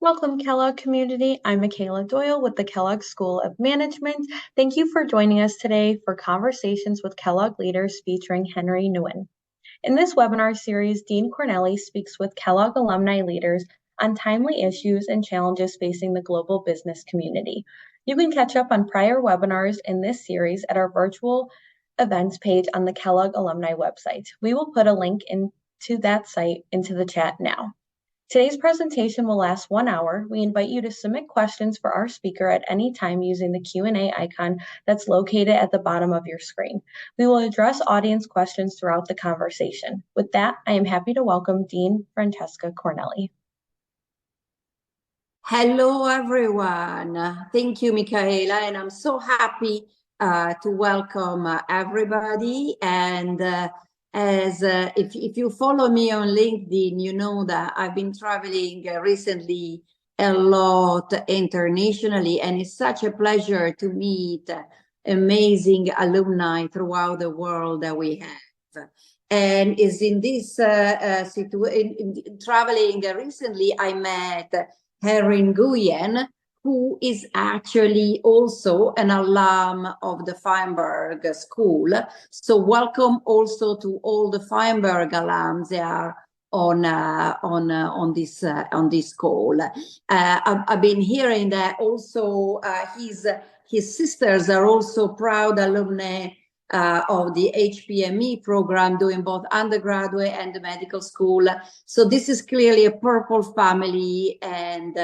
Welcome, Kellogg community. I'm Michaela Doyle with the Kellogg School of Management. Thank you for joining us today for Conversations with Kellogg Leaders featuring Henry Nguyen. In this webinar series, Dean Corneli speaks with Kellogg alumni leaders on timely issues and challenges facing the global business community. You can catch up on prior webinars in this series at our virtual events page on the Kellogg alumni website. We will put a link into that site into the chat now. Today's presentation will last 1 hour. We invite you to submit questions for our speaker at any time using the Q&A icon that's located at the bottom of your screen. We will address audience questions throughout the conversation. With that, I am happy to welcome Dean Francesca Corneli. Hello, everyone. Thank you, Michaela, and I'm so happy to welcome everybody. And if you follow me on LinkedIn, you know that I've been traveling recently a lot internationally, and it's such a pleasure to meet amazing alumni throughout the world that we have. And is in this situation, traveling recently, I met Henry Nguyen, who is actually also an alum of the Feinberg School. So welcome also to all the Feinberg alums that are on this call. I've been hearing that also his sisters are also proud alumni of the HPME program, doing both undergraduate and the medical school. So this is clearly a purple family, and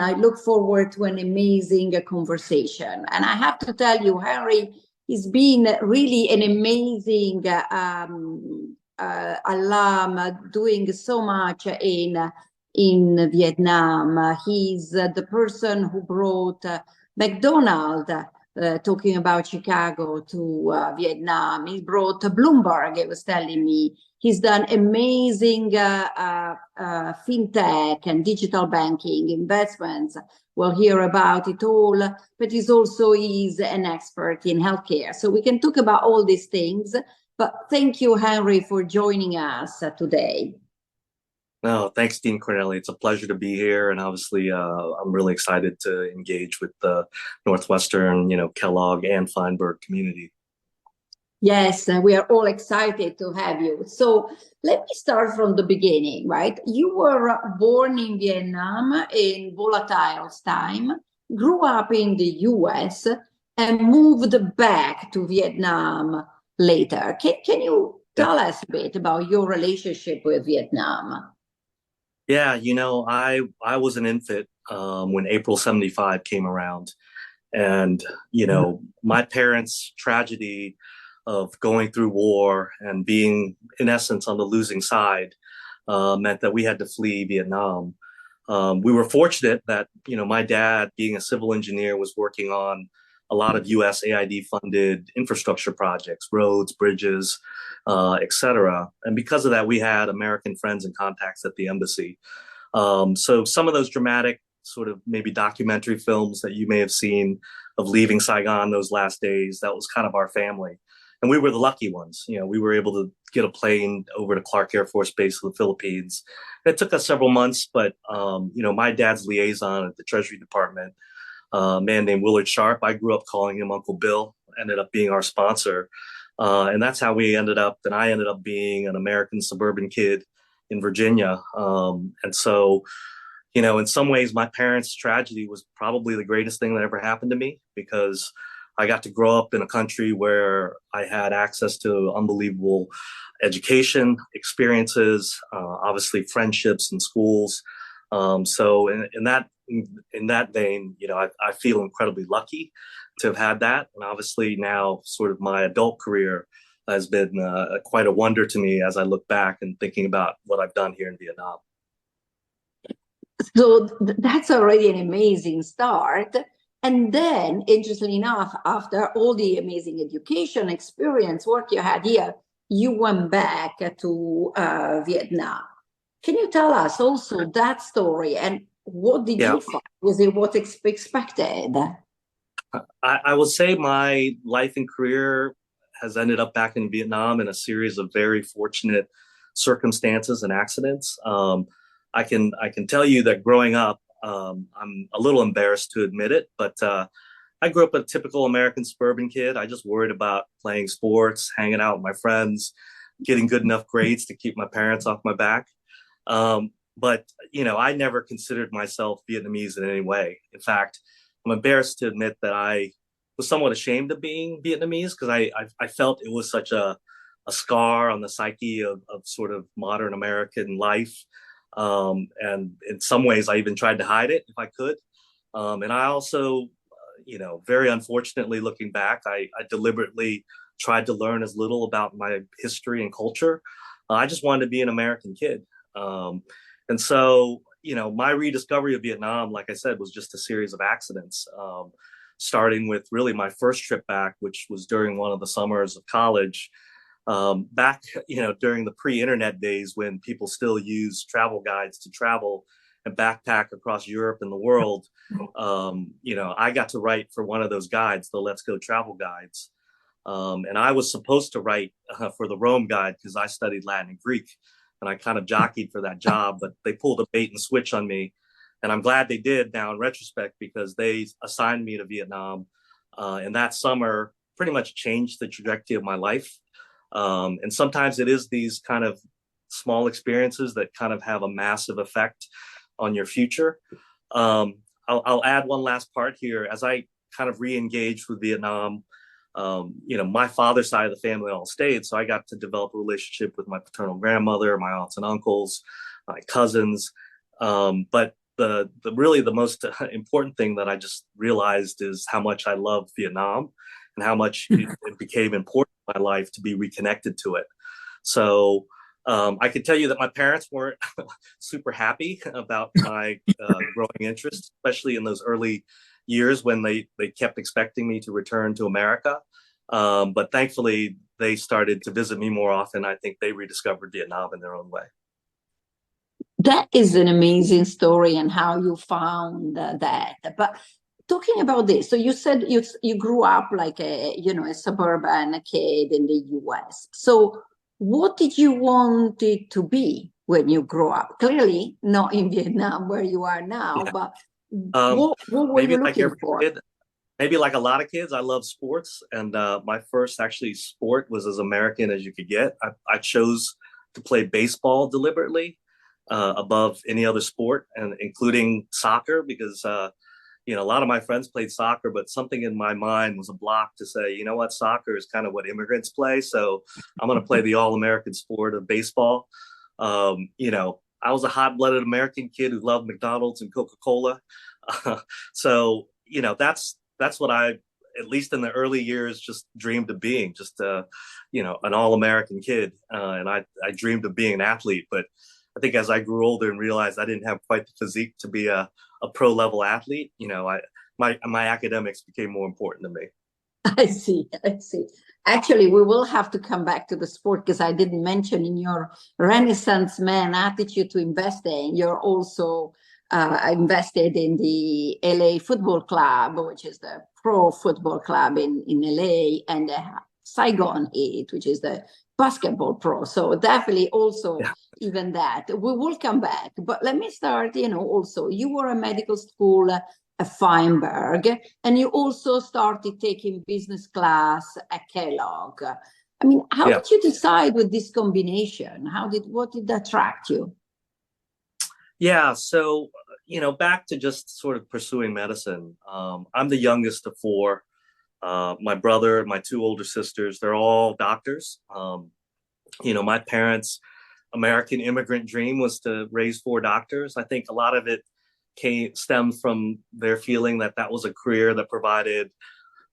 I look forward to an amazing conversation. And I have to tell you, Henry has been really an amazing alum, doing so much in Vietnam. He's the person who brought McDonald, talking about Chicago, to Vietnam. He brought Bloomberg, he was telling me. He's done amazing fintech and digital banking investments. We'll hear about it all, but he's also an expert in healthcare. So we can talk about all these things, but thank you, Henry, for joining us today. No, thanks, Dean Corneli. It's a pleasure to be here, and obviously, I'm really excited to engage with the Northwestern, Kellogg and Feinberg community. Yes, we are all excited to have you. So let me start from the beginning, right? You were born in Vietnam in volatile time, grew up in the US, and moved back to Vietnam later. Can you tell us a bit about your relationship with Vietnam? Yeah, I was an infant when April 75 came around. And, my parents' tragedy of going through war and being, in essence, on the losing side meant that we had to flee Vietnam. We were fortunate that, my dad, being a civil engineer, was working on a lot of USAID funded infrastructure projects, roads, bridges, et cetera. And because of that, we had American friends and contacts at the embassy. So some of those dramatic sort of maybe documentary films that you may have seen of leaving Saigon those last days, that was kind of our family. And we were the lucky ones. We were able to get a plane over to Clark Air Force Base in the Philippines. It took us several months, but, my dad's liaison at the Treasury Department, a man named Willard Sharp, I grew up calling him Uncle Bill, ended up being our sponsor. And that's how I ended up being an American suburban kid in Virginia. And so, in some ways, my parents' tragedy was probably the greatest thing that ever happened to me, because I got to grow up in a country where I had access to unbelievable education, experiences, obviously friendships and schools. So in that vein, I feel incredibly lucky to have had that. And obviously now sort of my adult career has been quite a wonder to me as I look back and thinking about what I've done here in Vietnam. So that's already an amazing start. And then, interestingly enough, after all the amazing education, experience, work you had here, you went back to Vietnam. Can you tell us also that story, and what did you find? Was it what expected? I would say my life and career has ended up back in Vietnam in a series of very fortunate circumstances and accidents. I can tell you that growing up, I'm a little embarrassed to admit it, but I grew up a typical American suburban kid. I just worried about playing sports, hanging out with my friends, getting good enough grades to keep my parents off my back. But, I never considered myself Vietnamese in any way. In fact, I'm embarrassed to admit that I was somewhat ashamed of being Vietnamese because I felt it was such a scar on the psyche of sort of modern American life. And in some ways, I even tried to hide it if I could. And I also, very unfortunately, looking back, I deliberately tried to learn as little about my history and culture. I just wanted to be an American kid. And so, my rediscovery of Vietnam, like I said, was just a series of accidents, starting with really my first trip back, which was during one of the summers of college. Back, during the pre-internet days when people still use travel guides to travel and backpack across Europe and the world, I got to write for one of those guides, the Let's Go Travel guides. And I was supposed to write for the Rome guide because I studied Latin and Greek, and I kind of jockeyed for that job, but they pulled a bait and switch on me. And I'm glad they did now in retrospect because they assigned me to Vietnam. And that summer pretty much changed the trajectory of my life. And sometimes it is these kind of small experiences that kind of have a massive effect on your future. I'll add one last part here. As I kind of re-engaged with Vietnam, my father's side of the family all stayed, so I got to develop a relationship with my paternal grandmother, my aunts and uncles, my cousins. But the most important thing that I just realized is how much I love Vietnam and how much it became important in my life to be reconnected to it. So I can tell you that my parents weren't super happy about my growing interest, especially in those early years when they kept expecting me to return to America. But thankfully, they started to visit me more often. I think they rediscovered Vietnam in their own way. That is an amazing story and how you found that. But talking about this, so you said you grew up like a suburban kid in the US. So what did you want it to be when you grew up? Clearly not in Vietnam where you are now, Yeah. but what were you looking for? Maybe like a lot of kids, I love sports. And my first actually sport was as American as you could get. I chose to play baseball deliberately above any other sport, and including soccer, because a lot of my friends played soccer, but something in my mind was a block to say, you know what, soccer is kind of what immigrants play. So I'm going to play the all-American sport of baseball. I was a hot-blooded American kid who loved McDonald's and Coca-Cola. So, that's what I, at least in the early years, just dreamed of being, just, an all-American kid. And I dreamed of being an athlete. But I think as I grew older and realized I didn't have quite the physique to be a pro-level athlete, my academics became more important to me. I see. Actually, we will have to come back to the sport because I didn't mention in your Renaissance man attitude to investing, you're also invested in the LA Football Club, which is the pro football club in LA, and the Saigon Heat, which is the basketball pro. So definitely also even that. We will come back. But let me start, also you were a medical school at Feinberg, and you also started taking business class at Kellogg. I mean, how did you decide with this combination? What did attract you? Yeah, so, back to just sort of pursuing medicine. I'm the youngest of four. My brother, my two older sisters, they're all doctors. My parents' American immigrant dream was to raise four doctors. I think a lot of it stemmed from their feeling that was a career that provided,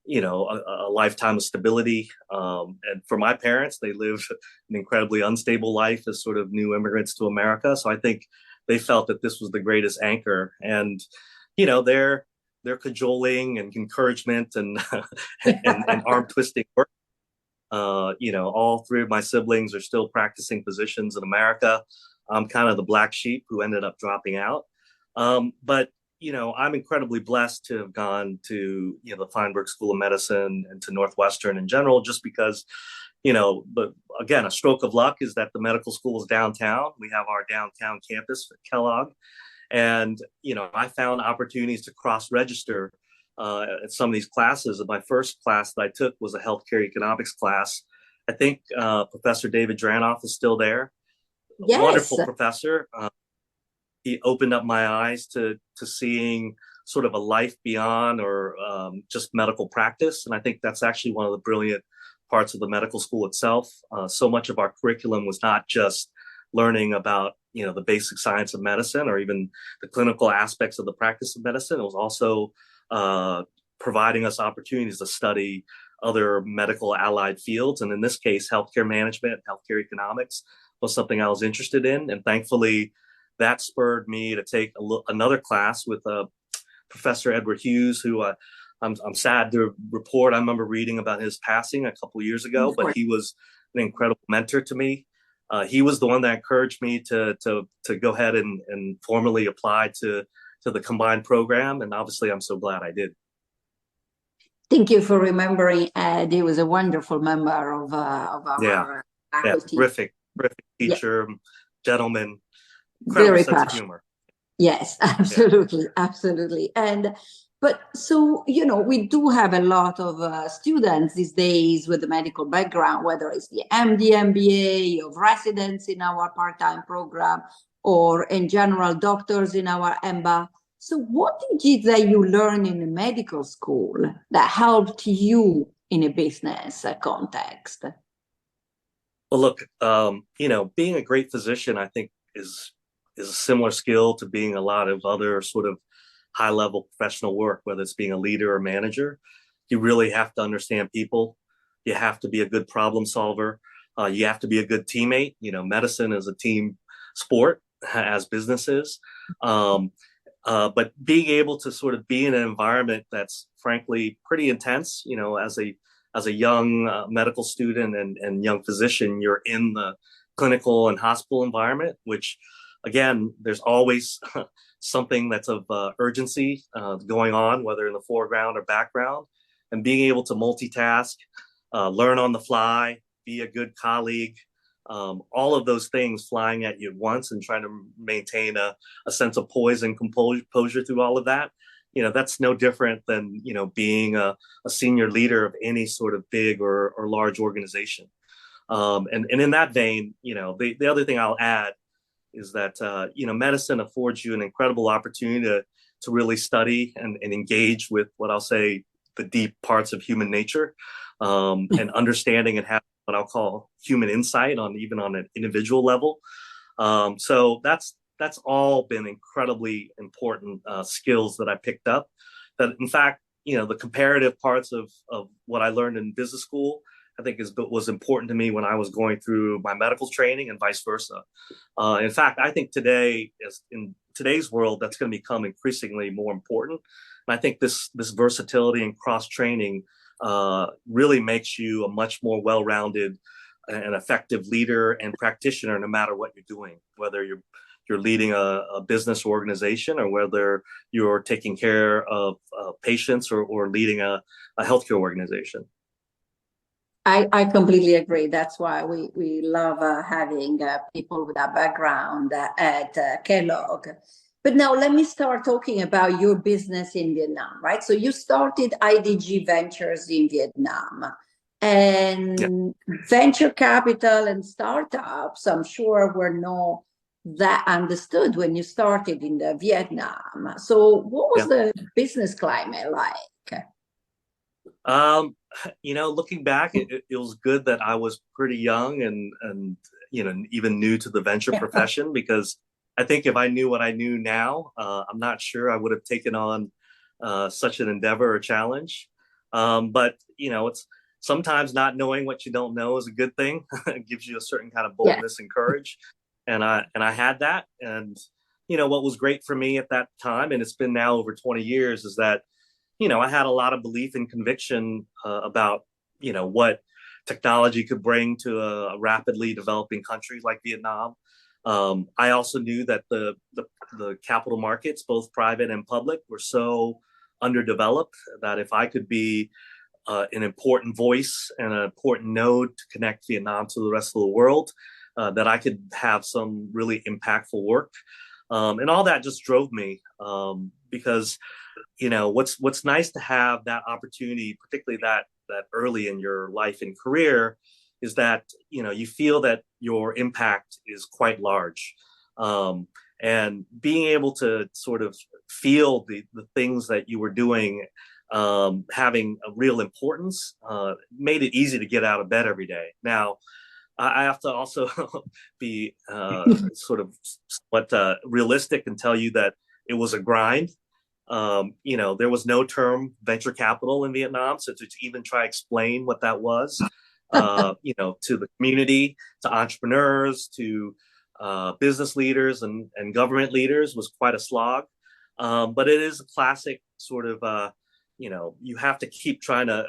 a lifetime of stability. And for my parents, they lived an incredibly unstable life as sort of new immigrants to America. So I think they felt that this was the greatest anchor. And, their cajoling and encouragement and and arm twisting work. All three of my siblings are still practicing physicians in America. I'm kind of the black sheep who ended up dropping out. But I'm incredibly blessed to have gone to, the Feinberg School of Medicine and to Northwestern in general, just because, but again, a stroke of luck is that the medical school is downtown. We have our downtown campus at Kellogg. And, I found opportunities to cross-register at some of these classes. And my first class that I took was a healthcare economics class. I think Professor David Dranoff is still there. Yes. Wonderful professor. He opened up my eyes to seeing sort of a life beyond or just medical practice. And I think that's actually one of the brilliant parts of the medical school itself. So much of our curriculum was not just learning about, the basic science of medicine or even the clinical aspects of the practice of medicine. It was also providing us opportunities to study other medical allied fields. And in this case, healthcare management, healthcare economics was something I was interested in. And thankfully, that spurred me to take another class with Professor Edward Hughes, who I'm sad to report, I remember reading about his passing a couple of years ago, but he was an incredible mentor to me. He was the one that encouraged me to go ahead and formally apply to the combined program. And obviously, I'm so glad I did. Thank you for remembering Ed. He was a wonderful member of our faculty. Terrific teacher, gentleman, incredible sense of humor. Yes, absolutely, absolutely. But so, we do have a lot of students these days with a medical background, whether it's the MD, MBA, of residents in our part-time program, or in general, doctors in our MBA. So what is it that you learn in a medical school that helped you in a business context? Well, look, being a great physician, I think, is a similar skill to being a lot of other sort of high-level professional work, whether it's being a leader or manager. You really have to understand people. You have to be a good problem solver. You have to be a good teammate. Medicine is a team sport, as business is. But being able to sort of be in an environment that's frankly pretty intense, as a young medical student and young physician, you're in the clinical and hospital environment, which, again, there's always something that's of urgency going on, whether in the foreground or background. And being able to multitask, learn on the fly, be a good colleague, all of those things flying at you at once and trying to maintain a sense of poise and composure through all of that. That's no different than, being a senior leader of any sort of big or large organization. And in that vein, the other thing I'll add is that, medicine affords you an incredible opportunity to really study and engage with what I'll say the deep parts of human nature, and understanding and have what I'll call human insight even on an individual level. So that's all been incredibly important skills that I picked up. That, in fact, the comparative parts of what I learned in business school, I think was important to me when I was going through my medical training and vice versa. In fact, I think today, in today's world, that's going to become increasingly more important. And I think this versatility and cross-training really makes you a much more well-rounded and effective leader and practitioner, no matter what you're doing, whether you're leading a business organization or whether you're taking care of patients or leading a healthcare organization. I completely agree. That's why we love having people with that background at Kellogg. But now let me start talking about your business in Vietnam, right? So you started IDG Ventures in Vietnam, and venture capital and startups, I'm sure, were not that understood when you started in Vietnam. So what was the business climate like? Looking back, it was good that I was pretty young and even new to the venture profession, because I think if I knew what I knew now, I'm not sure I would have taken on such an endeavor or challenge. But it's sometimes not knowing what you don't know is a good thing. It gives you a certain kind of boldness and courage. And I had that. And, what was great for me at that time, and it's been now over 20 years, is that, I had a lot of belief and conviction about, what technology could bring to a rapidly developing country like Vietnam. I also knew that the capital markets, both private and public, were so underdeveloped that if I could be an important voice and an important node to connect Vietnam to the rest of the world, that I could have some really impactful work. And all that just drove me because what's nice to have that opportunity, particularly that early in your life and career, is that you feel that your impact is quite large. And being able to sort of feel the things that you were doing having a real importance made it easy to get out of bed every day. Now, I have to also be sort of somewhat realistic and tell you that it was a grind. There was no term venture capital in Vietnam, so to even try to explain what that was, to the community, to entrepreneurs, to business leaders and government leaders was quite a slog. But it is a classic sort of, you have to keep trying to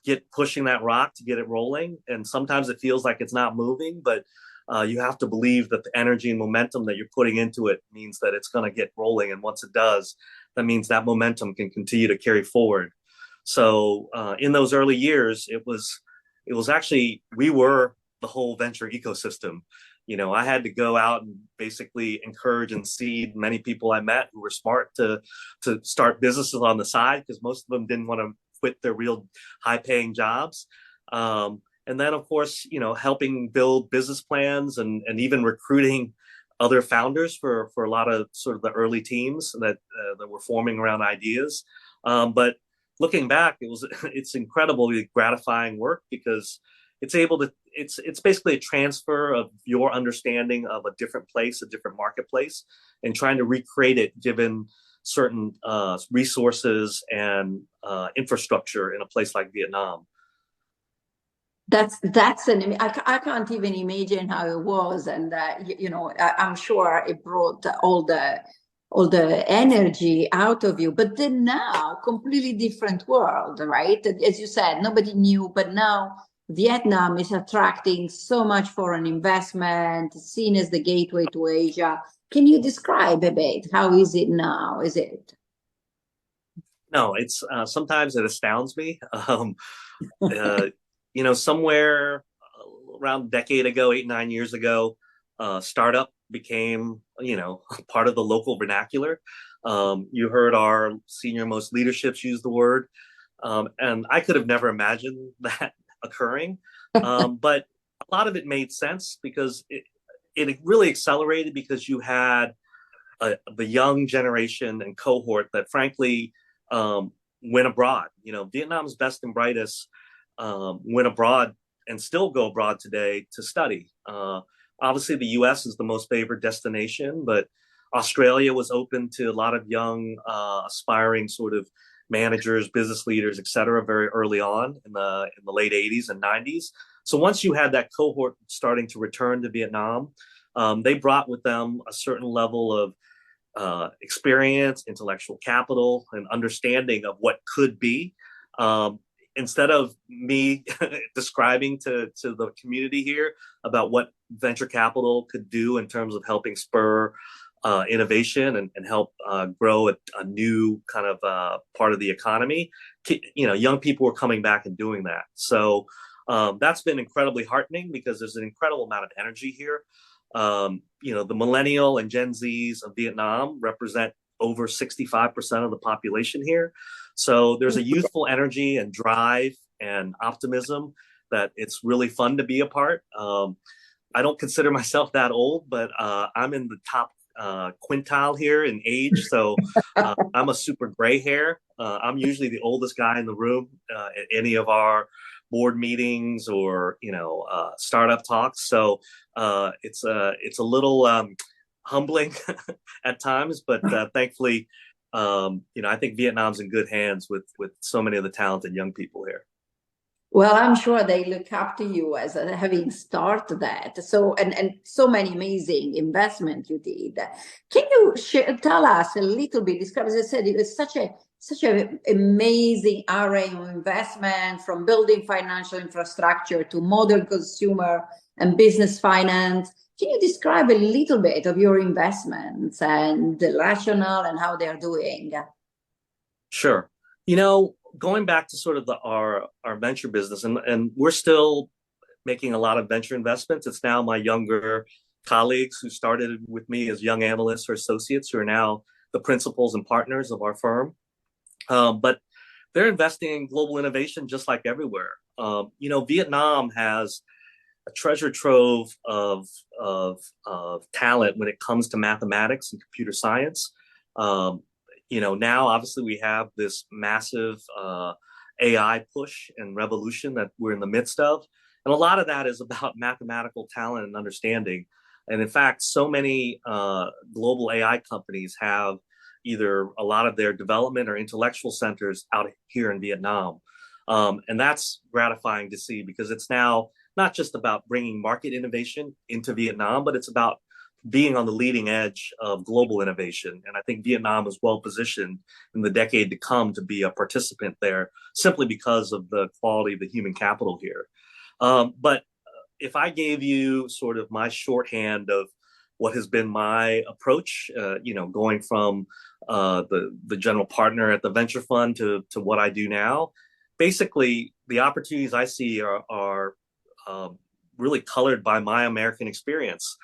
get pushing that rock to get it rolling. And sometimes it feels like it's not moving, but you have to believe that the energy and momentum that you're putting into it means that it's going to get rolling. And once it does, that means that momentum can continue to carry forward. So in those early years, it was actually, we were the whole venture ecosystem. I had to go out and basically encourage and seed many people I met who were smart to start businesses on the side, because most of them didn't want to quit their real high-paying jobs. And then, of course, helping build business plans and even recruiting other founders for a lot of sort of the early teams that were forming around ideas. But looking back, it's incredibly gratifying work, because it's basically a transfer of your understanding of a different place, a different marketplace, and trying to recreate it given certain resources and infrastructure in a place like Vietnam. I can't even imagine how it was, and I'm sure it brought all the energy out of you. But then now, completely different world, right? As you said, nobody knew, but now Vietnam is attracting so much foreign investment, seen as the gateway to Asia. Can you describe a bit? How is it now? Is it? No, it's sometimes it astounds me. Somewhere around a decade ago, 8, 9 years ago, startup became, part of the local vernacular. You heard our senior most leaderships use the word. And I could have never imagined that occurring. But a lot of it made sense because it really accelerated because you had the young generation and cohort that frankly went abroad. Vietnam's best and brightest went abroad and still go abroad today to study. Obviously, the U.S. is the most favored destination, but Australia was open to a lot of young, aspiring sort of managers, business leaders, et cetera, very early on in the late 80s and 90s. So once you had that cohort starting to return to Vietnam, they brought with them a certain level of experience, intellectual capital, and understanding of what could be. Instead of me describing to the community here about what venture capital could do in terms of helping spur innovation and help grow a new kind of part of the economy, young people were coming back and doing that. So that's been incredibly heartening because there's an incredible amount of energy here. The millennial and Gen Zs of Vietnam represent over 65% of the population here. So there's a youthful energy and drive and optimism that it's really fun to be a part. I don't consider myself that old, but I'm in the top quintile here in age. So I'm a super gray hair. I'm usually the oldest guy in the room at any of our board meetings or, startup talks. So it's a little humbling at times, but thankfully, I think Vietnam's in good hands with so many of the talented young people here. Well, I'm sure they look up to you as having started that. So, and so many amazing investment you did. Can you tell us a little bit, describe, as I said, it was such an amazing array of investment, from building financial infrastructure to modern consumer and business finance. Can you describe a little bit of your investments and the rationale and how they're doing? Sure. Going back to sort of our venture business, and we're still making a lot of venture investments. It's now my younger colleagues who started with me as young analysts or associates who are now the principals and partners of our firm. But they're investing in global innovation just like everywhere. Vietnam has a treasure trove of talent when it comes to mathematics and computer science. Now obviously we have this massive AI push and revolution that we're in the midst of. And a lot of that is about mathematical talent and understanding. And in fact, so many global AI companies have either a lot of their development or intellectual centers out here in Vietnam. And that's gratifying to see because it's now not just about bringing market innovation into Vietnam, but it's about being on the leading edge of global innovation. And I think Vietnam is well positioned in the decade to come to be a participant there simply because of the quality of the human capital here. But if I gave you sort of my shorthand of what has been my approach, going from the general partner at the venture fund to what I do now, basically the opportunities I see are really colored by my American experience.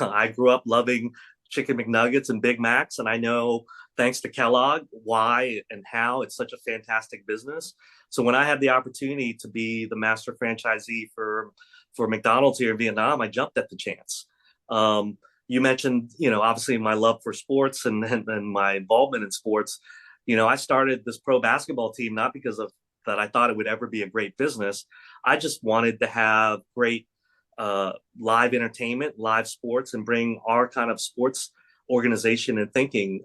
I grew up loving chicken McNuggets and Big Macs, and I know thanks to Kellogg why and how it's such a fantastic business. So when I had the opportunity to be the master franchisee for McDonald's here in Vietnam, I jumped at the chance. You mentioned, obviously my love for sports and my involvement in sports. I started this pro basketball team not because of that I thought it would ever be a great business. I just wanted to have great live entertainment, live sports, and bring our kind of sports organization and thinking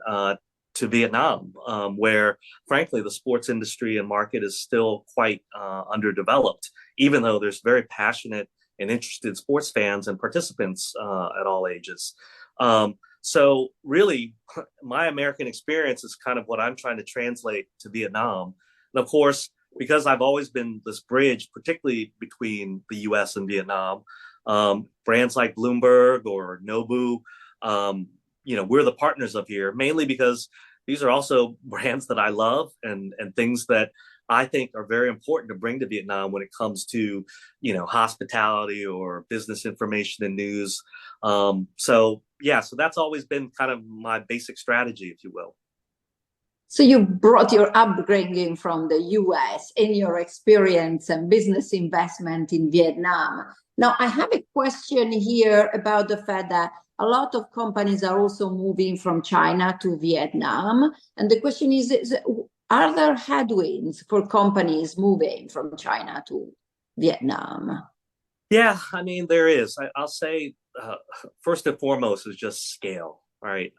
to Vietnam, where frankly the sports industry and market is still quite underdeveloped, even though there's very passionate and interested sports fans and participants at all ages. So really, my American experience is kind of what I'm trying to translate to Vietnam. And of course, because I've always been this bridge, particularly between the US and Vietnam, brands like Bloomberg or Nobu, we're the partners of here, mainly because these are also brands that I love and things that I think are very important to bring to Vietnam when it comes to, hospitality or business information and news. So that's always been kind of my basic strategy, if you will. So you brought your upbringing from the US in your experience and business investment in Vietnam. Now, I have a question here about the fact that a lot of companies are also moving from China to Vietnam. And the question is are there headwinds for companies moving from China to Vietnam? Yeah, I mean, there is. I'll say first and foremost is just scale, right?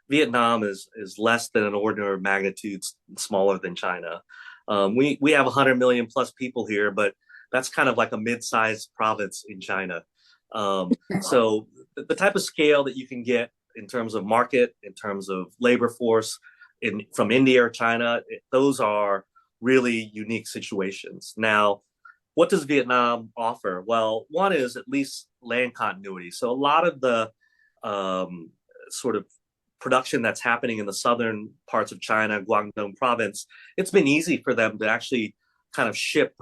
Vietnam is less than an order of magnitude smaller than China. We have 100 million plus people here, but that's kind of like a mid-sized province in China. So the type of scale that you can get in terms of market, in terms of labor force, from India or China, those are really unique situations. Now, what does Vietnam offer? Well, one is at least land continuity. So a lot of the sort of production that's happening in the southern parts of China, Guangdong province, it's been easy for them to actually kind of ship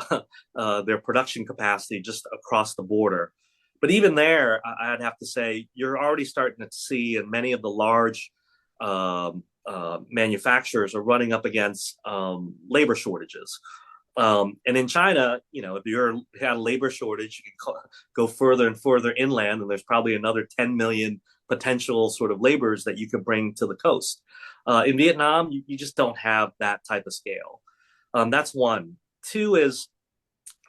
their production capacity just across the border. But even there, I'd have to say, you're already starting to see, and many of the large manufacturers are running up against labor shortages. And in China, if you had a labor shortage, you can go further and further inland, and there's probably another 10 million potential sort of laborers that you could bring to the coast. In Vietnam, you just don't have that type of scale. That's one. Two is,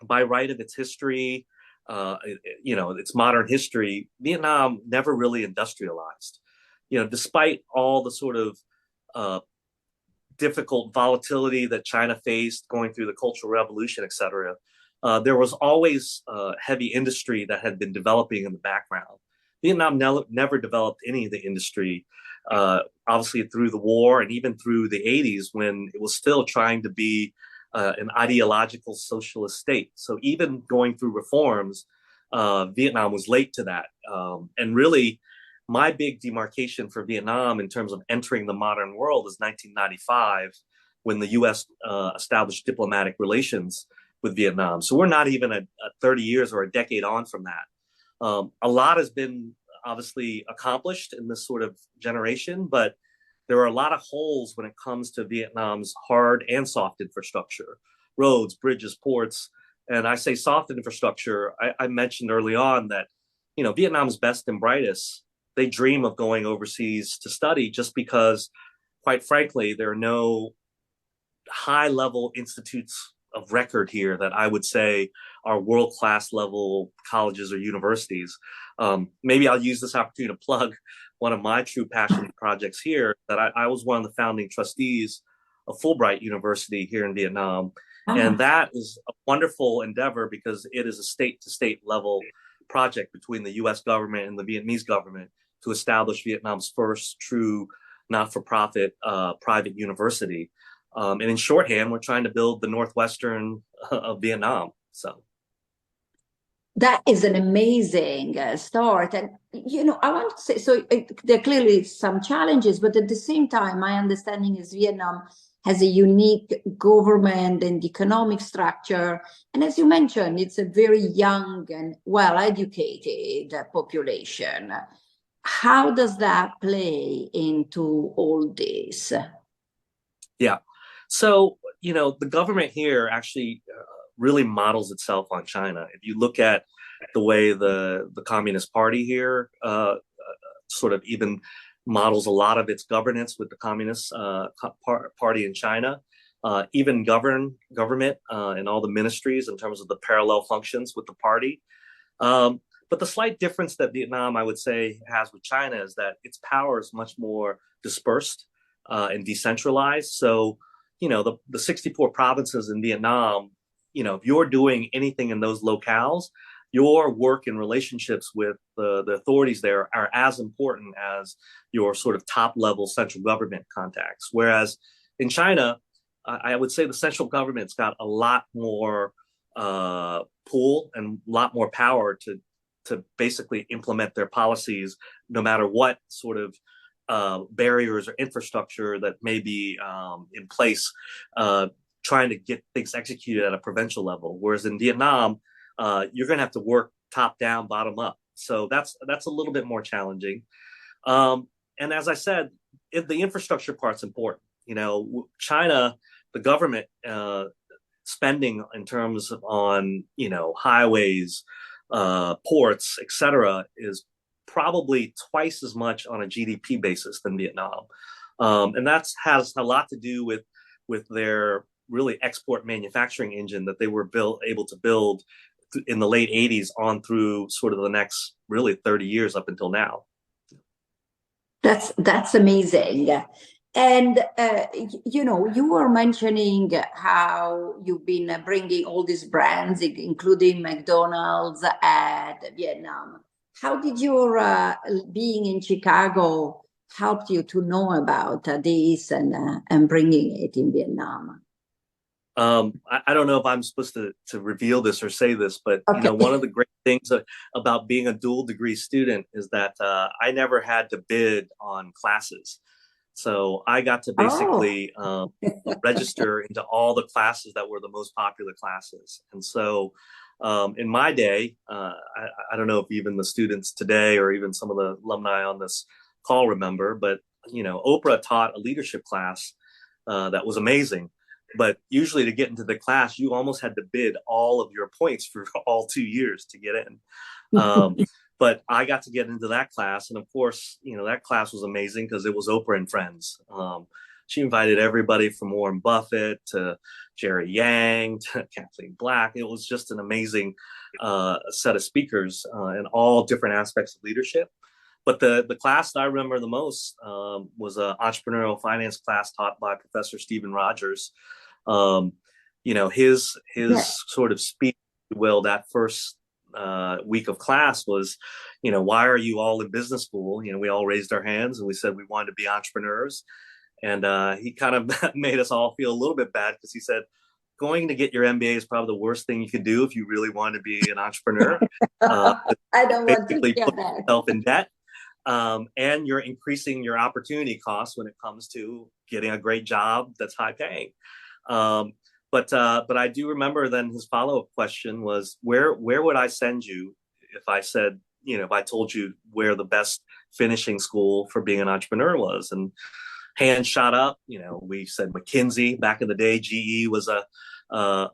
by right of its history, its modern history, Vietnam never really industrialized. Despite all the sort of difficult volatility that China faced going through the Cultural Revolution, et cetera, there was always heavy industry that had been developing in the background. Vietnam never developed any of the industry, obviously through the war and even through the 80s when it was still trying to be an ideological socialist state. So even going through reforms, Vietnam was late to that. And really, my big demarcation for Vietnam in terms of entering the modern world is 1995, when the U.S. Established diplomatic relations with Vietnam. So we're not even a 30 years or a decade on from that. A lot has been obviously accomplished in this sort of generation, but there are a lot of holes when it comes to Vietnam's hard and soft infrastructure, roads, bridges, ports. And I say soft infrastructure, I mentioned early on that, Vietnam's best and brightest, they dream of going overseas to study just because, quite frankly, there are no high level institutes of record here that I would say are world class level colleges or universities. Maybe I'll use this opportunity to plug one of my true passion projects here. That I was one of the founding trustees of Fulbright University here in Vietnam, and that is a wonderful endeavor because it is a state to state level project between the U.S. government and the Vietnamese government to establish Vietnam's first true not for profit private university. And in shorthand, we're trying to build the Northwestern of Vietnam. So that is an amazing start. And, I want to say, so there are clearly some challenges, but at the same time, my understanding is Vietnam has a unique government and economic structure. And as you mentioned, it's a very young and well-educated population. How does that play into all this? Yeah. So, the government here actually really models itself on China. If you look at the way the Communist Party here sort of even models a lot of its governance with the Communist Party in China, even government and all the ministries in terms of the parallel functions with the party. But the slight difference that Vietnam, I would say, has with China is that its power is much more dispersed and decentralized. So, the 64 provinces in Vietnam, if you're doing anything in those locales, your work and relationships with the authorities there are as important as your sort of top level central government contacts. Whereas in China, I would say the central government's got a lot more pull and a lot more power to basically implement their policies, no matter what sort of barriers or infrastructure that may be in place, trying to get things executed at a provincial level. Whereas in Vietnam, you're going to have to work top down, bottom up. So that's a little bit more challenging. And as I said, the infrastructure part's important. China, the government spending in terms of on highways, ports, etc., is probably twice as much on a GDP basis than Vietnam, and that has a lot to do with their really export manufacturing engine that they were able to build in the late 80s on through sort of the next really 30 years up until now. That's amazing. And, you were mentioning how you've been bringing all these brands, including McDonald's and Vietnam. How did your being in Chicago help you to know about this and bringing it in Vietnam? I don't know if I'm supposed to reveal this or say this, but okay. One of the great things about being a dual degree student is that I never had to bid on classes. So I got to basically register into all the classes that were the most popular classes. And so in my day, I don't know if even the students today or even some of the alumni on this call remember, but Oprah taught a leadership class that was amazing. But usually to get into the class, you almost had to bid all of your points for all 2 years to get in. But I got to get into that class. And of course, that class was amazing because it was Oprah and Friends. She invited everybody from Warren Buffett to Jerry Yang to Kathleen Black. It was just an amazing set of speakers in all different aspects of leadership. But the class that I remember the most was an entrepreneurial finance class taught by Professor Stephen Rogers. His sort of speech, that first week of class was, why are you all in business school? We all raised our hands and we said we wanted to be entrepreneurs. And he kind of made us all feel a little bit bad because he said, going to get your MBA is probably the worst thing you could do if you really want to be an entrepreneur. I don't want to basically hear put that. yourself in debt. And you're increasing your opportunity costs when it comes to getting a great job that's high paying. But I do remember then his follow-up question was, where would I send you if I said, if I told you where the best finishing school for being an entrepreneur was. And hands shot up. We said McKinsey back in the day. GE was a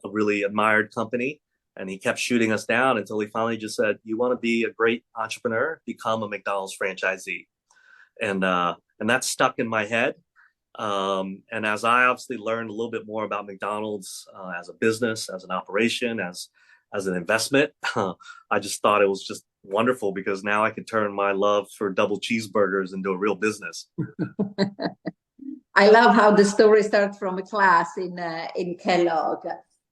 really admired company. And he kept shooting us down until he finally just said, "You want to be a great entrepreneur? Become a McDonald's franchisee." And that stuck in my head. And as I obviously learned a little bit more about McDonald's as a business, as an operation, as an investment, I just thought it was just wonderful because now I could turn my love for double cheeseburgers into a real business. I love how the story starts from a class in Kellogg.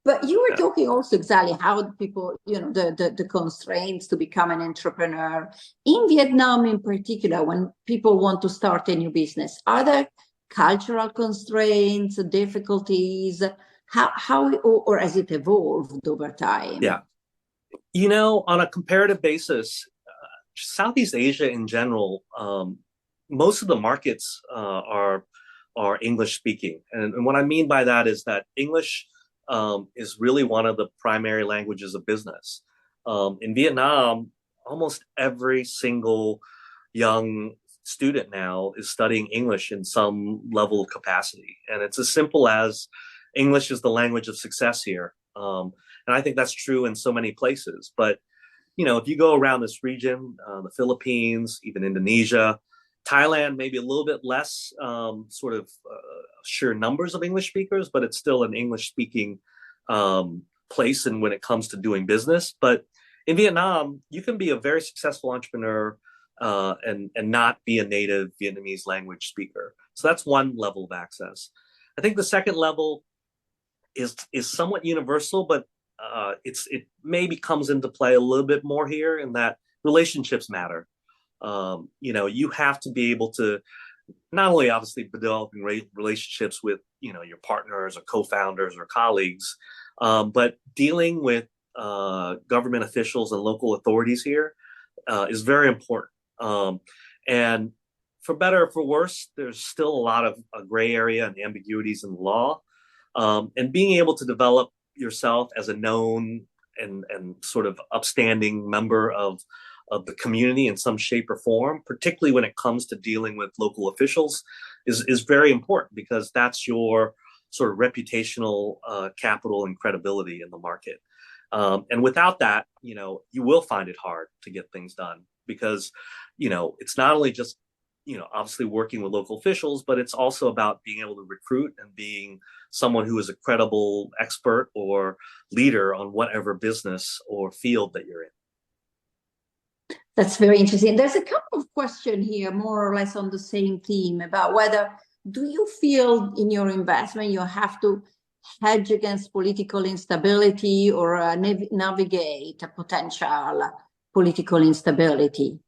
But you were talking also exactly how people, the constraints to become an entrepreneur. In Vietnam in particular, when people want to start a new business, are there cultural constraints, difficulties? How or has it evolved over time? Yeah. On a comparative basis, Southeast Asia in general, most of the markets are English speaking. And what I mean by that is that English is really one of the primary languages of business. In Vietnam, almost every single young student now is studying English in some level of capacity. And it's as simple as English is the language of success here. And I think that's true in so many places. But, if you go around this region, the Philippines, even Indonesia, Thailand, maybe a little bit less sheer numbers of English speakers, but it's still an English speaking place and when it comes to doing business. But in Vietnam, you can be a very successful entrepreneur and not be a native Vietnamese language speaker. So that's one level of access. I think the second level is somewhat universal, but it maybe comes into play a little bit more here in that relationships matter. You have to be able to not only obviously developing relationships with, your partners or co-founders or colleagues, but dealing with government officials and local authorities here is very important. And for better or for worse, there's still a lot of gray area and ambiguities in the law. And being able to develop yourself as a known and sort of upstanding member of the community in some shape or form, particularly when it comes to dealing with local officials, is very important because that's your sort of reputational capital and credibility in the market. And without that, you will find it hard to get things done because, it's not only just, obviously working with local officials, but it's also about being able to recruit and being someone who is a credible expert or leader on whatever business or field that you're in. That's very interesting. There's a couple of questions here, more or less on the same theme, about whether do you feel in your investment you have to hedge against political instability or navigate a potential political instability?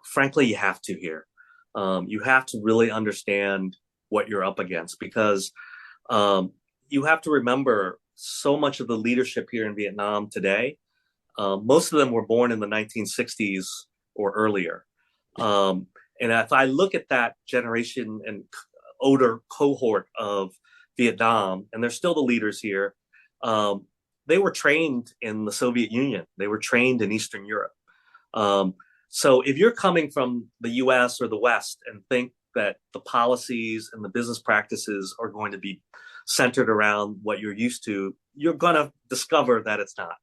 Frankly, you have to here. You have to really understand what you're up against because you have to remember so much of the leadership here in Vietnam today. Most of them were born in the 1960s or earlier. And if I look at that generation and older cohort of Vietnam, and they're still the leaders here, they were trained in the Soviet Union. They were trained in Eastern Europe. So if you're coming from the US or the West and think that the policies and the business practices are going to be centered around what you're used to, you're going to discover that it's not.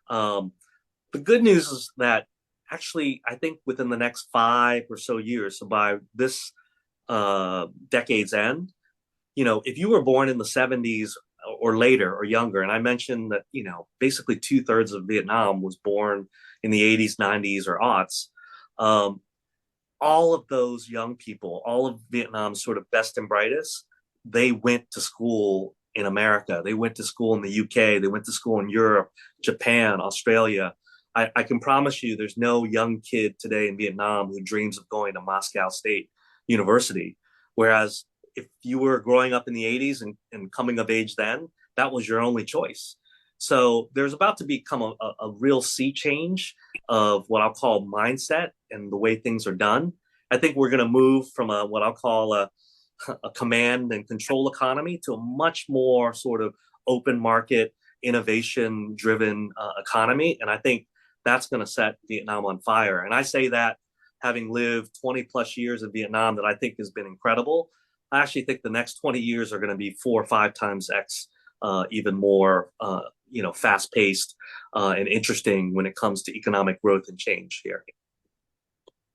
The good news is that actually, I think within the next 5 or so years, so by this decade's end, if you were born in the 70s or later or younger, and I mentioned that, basically 2/3 of Vietnam was born in the 80s, 90s, or aughts, all of those young people, all of Vietnam's sort of best and brightest, they went to school in America. They went to school in the UK. They went to school in Europe, Japan, Australia. I can promise you there's no young kid today in Vietnam who dreams of going to Moscow State University. Whereas if you were growing up in the 80s and coming of age then, that was your only choice. So there's about to become a real sea change of what I'll call mindset and the way things are done. I think we're going to move from what I'll call a command and control economy to a much more sort of open market, innovation driven economy. And I think that's going to set Vietnam on fire. And I say that having lived 20 plus years in Vietnam, that I think has been incredible. I actually think the next 20 years are going to be 4 or 5 times X, even more, fast paced and interesting when it comes to economic growth and change here.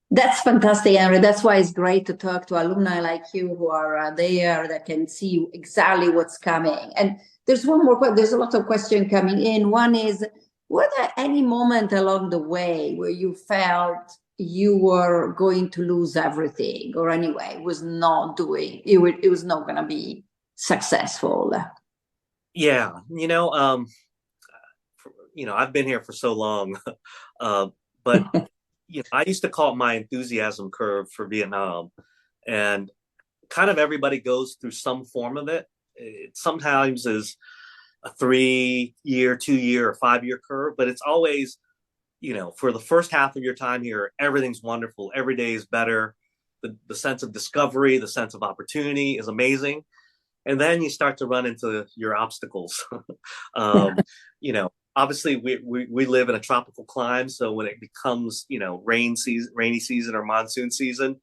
That's fantastic, Henry. That's why it's great to talk to alumni like you who are there, that can see exactly what's coming. And there's one more, there's a lot of questions coming in. One is, were there any moment along the way where you felt you were going to lose everything, or anyway, it was not going to be successful? Yeah, I've been here for so long, but I used to call it my enthusiasm curve for Vietnam, and kind of everybody goes through some form of it. It sometimes is a 3-year, 2-year, or 5-year curve, but it's always, for the first half of your time here, everything's wonderful. Every day is better. The sense of discovery, the sense of opportunity is amazing. And then you start to run into your obstacles. Obviously we live in a tropical climate. So when it becomes, rainy season or monsoon season,